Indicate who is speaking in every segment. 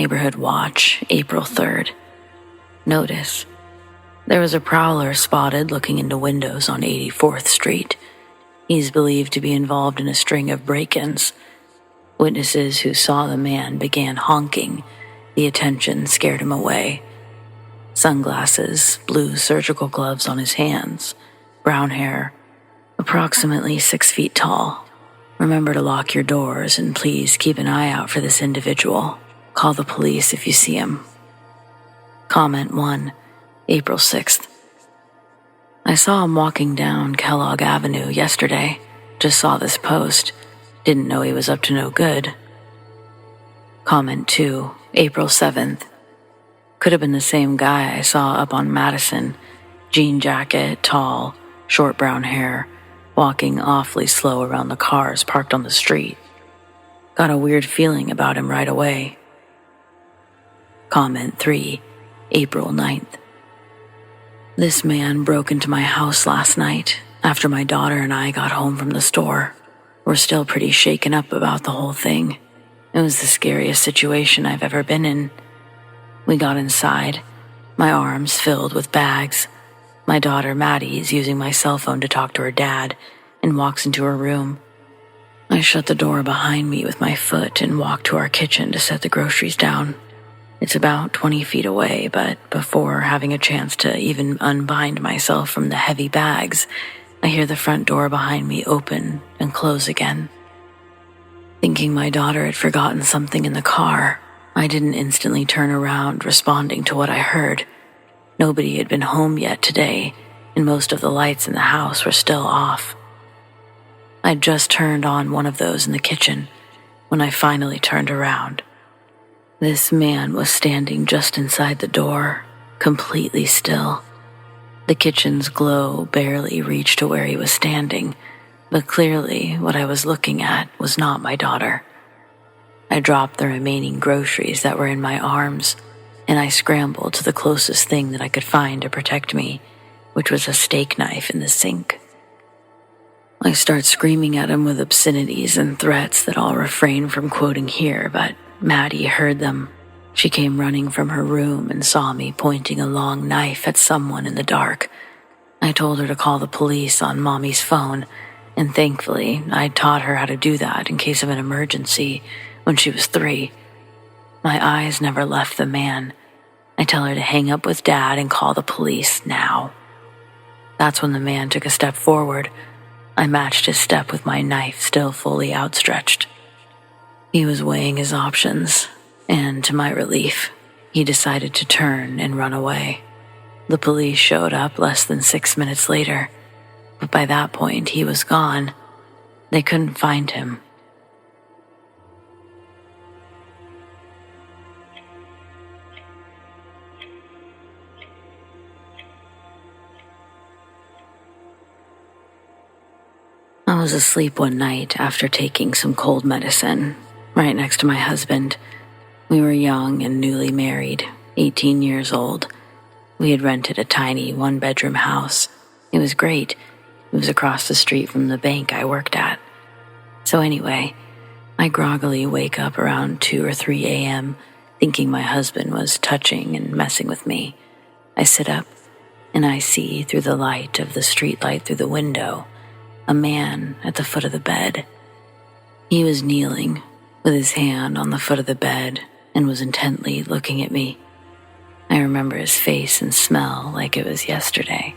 Speaker 1: Neighborhood Watch, April 3rd. Notice: there was a prowler spotted looking into windows on 84th Street. He's believed to be involved in a string of break-ins. Witnesses who saw the man began honking. The attention scared him away. Sunglasses, blue surgical gloves on his hands, brown hair, approximately 6 feet tall. Remember to lock your doors and please keep an eye out for this individual. Call the police if you see him. Comment 1, April 6th. I saw him walking down Kellogg Avenue yesterday. Just saw this post. Didn't know he was up to no good. Comment 2, April 7th. Could have been the same guy I saw up on Madison. Jean jacket, tall, short brown hair, walking awfully slow around the cars parked on the street. Got a weird feeling about him right away. Comment 3, April 9th. This man broke into my house last night after my daughter and I got home from the store. We're still pretty shaken up about the whole thing. It was the scariest situation I've ever been in. We got inside, my arms filled with bags. My daughter Maddie is using my cell phone to talk to her dad and walks into her room. I shut the door behind me with my foot and walked to our kitchen to set the groceries down. It's about 20 feet away, but before having a chance to even unbind myself from the heavy bags, I hear the front door behind me open and close again. Thinking my daughter had forgotten something in the car, I didn't instantly turn around, responding to what I heard. Nobody had been home yet today, and most of the lights in the house were still off. I'd just turned on one of those in the kitchen when I finally turned around. This man was standing just inside the door, completely still. The kitchen's glow barely reached to where he was standing, but clearly what I was looking at was not my daughter. I dropped the remaining groceries that were in my arms, and I scrambled to the closest thing that I could find to protect me, which was a steak knife in the sink. I start screaming at him with obscenities and threats that I'll refrain from quoting here, but Maddie heard them. She came running from her room and saw me pointing a long knife at someone in the dark. I told her to call the police on Mommy's phone, and thankfully I'd taught her how to do that in case of an emergency when she was 3. My eyes never left the man. I tell her to hang up with Dad and call the police now. That's when the man took a step forward. I matched his step with my knife still fully outstretched. He was weighing his options, and to my relief, he decided to turn and run away. The police showed up less than 6 minutes later, but by that point he was gone. They couldn't find him. I was asleep one night after taking some cold medicine, right next to my husband. We were young and newly married, 18 years old. We had rented a tiny one-bedroom house. It was great. It was across the street from the bank I worked at. So anyway, I groggily wake up around 2 or 3 a.m., thinking my husband was touching and messing with me. I sit up, and I see through the light of the streetlight through the window a man at the foot of the bed. He was kneeling, with his hand on the foot of the bed, and was intently looking at me. I remember his face and smell like it was yesterday.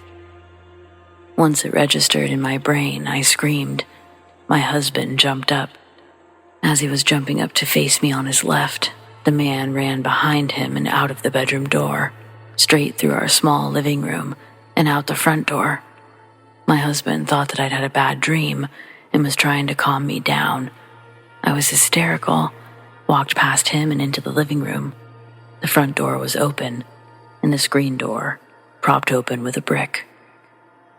Speaker 1: Once it registered in my brain, I screamed. My husband jumped up. As he was jumping up to face me on his left, the man ran behind him and out of the bedroom door, straight through our small living room, and out the front door. My husband thought that I'd had a bad dream and was trying to calm me down. I was hysterical, walked past him and into the living room. The front door was open, and the screen door propped open with a brick.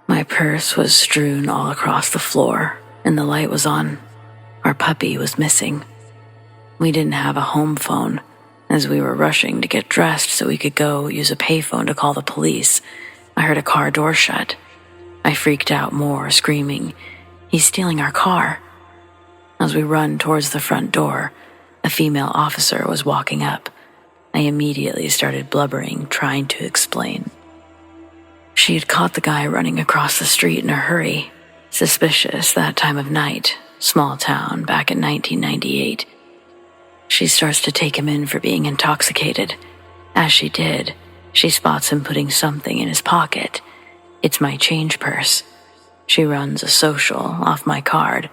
Speaker 1: My purse was strewn all across the floor, and the light was on. Our puppy was missing. We didn't have a home phone, as we were rushing to get dressed so we could go use a payphone to call the police. I heard a car door shut. I freaked out more, screaming, "He's stealing our car." As we run towards the front door, a female officer was walking up. I immediately started blubbering, trying to explain. She had caught the guy running across the street in a hurry. Suspicious that time of night, small town, back in 1998. She starts to take him in for being intoxicated. As she did, she spots him putting something in his pocket. It's my change purse. She runs a social off my card.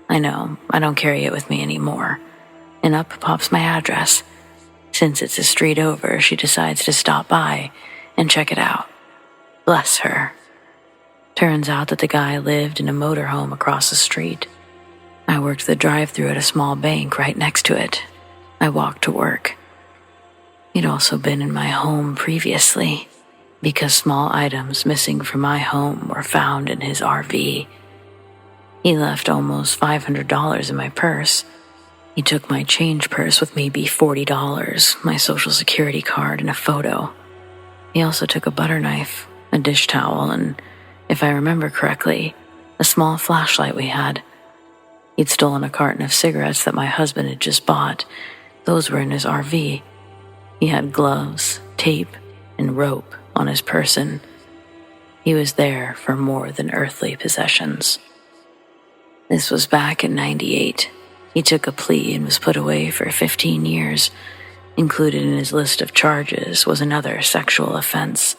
Speaker 1: I know, I don't carry it with me anymore. And up pops my address. Since it's a street over, she decides to stop by and check it out. Bless her. Turns out that the guy lived in a motorhome across the street. I worked the drive-thru at a small bank right next to it. I walked to work. He'd also been in my home previously, because small items missing from my home were found in his RV. He left almost $500 in my purse. He took my change purse with maybe $40, my social security card, and a photo. He also took a butter knife, a dish towel, and, if I remember correctly, a small flashlight we had. He'd stolen a carton of cigarettes that my husband had just bought. Those were in his RV. He had gloves, tape, and rope on his person. He was there for more than earthly possessions. This was back in '98. He took a plea and was put away for 15 years. Included in his list of charges was another sexual offense.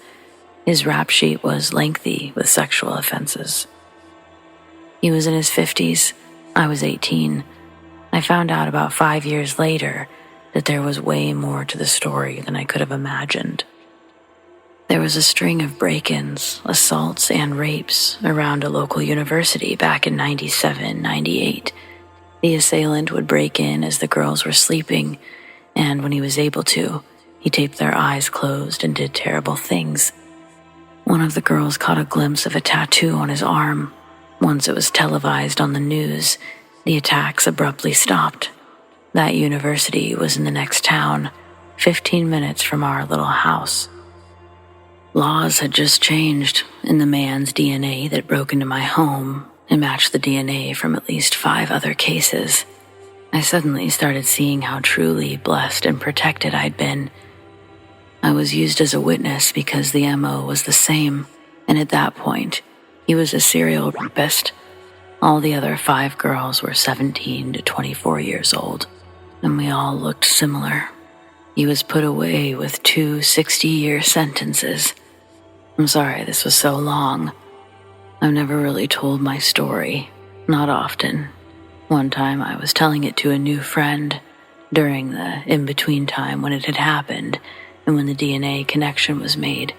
Speaker 1: His rap sheet was lengthy with sexual offenses. He was in his 50s. I was 18. I found out about 5 years later that there was way more to the story than I could have imagined. There was a string of break-ins, assaults, and rapes around a local university back in '97, '98. The assailant would break in as the girls were sleeping, and when he was able to, he taped their eyes closed and did terrible things. One of the girls caught a glimpse of a tattoo on his arm. Once it was televised on the news, the attacks abruptly stopped. That university was in the next town, 15 minutes from our little house. Laws had just changed, and the man's DNA that broke into my home and matched the DNA from at least 5 other cases. I suddenly started seeing how truly blessed and protected I'd been. I was used as a witness because the MO was the same, and at that point, he was a serial rapist. All the other 5 girls were 17 to 24 years old, and we all looked similar. He was put away with 2 60-year sentences. I'm sorry this was so long. I've never really told my story, not often. One time I was telling it to a new friend during the in-between time when it had happened and when the DNA connection was made.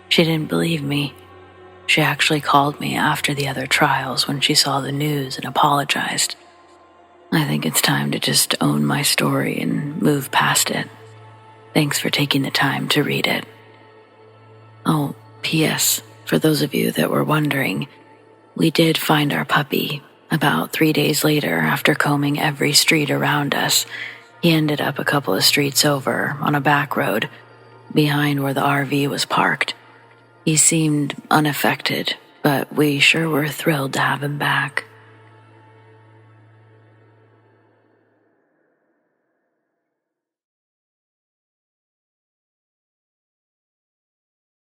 Speaker 1: She didn't believe me. She actually called me after the other trials when she saw the news and apologized. I think it's time to just own my story and move past it. Thanks for taking the time to read it. Oh, P.S. For those of you that were wondering, we did find our puppy. About 3 days later, after combing every street around us, he ended up a couple of streets over on a back road behind where the RV was parked. He seemed unaffected, but we sure were thrilled to have him back.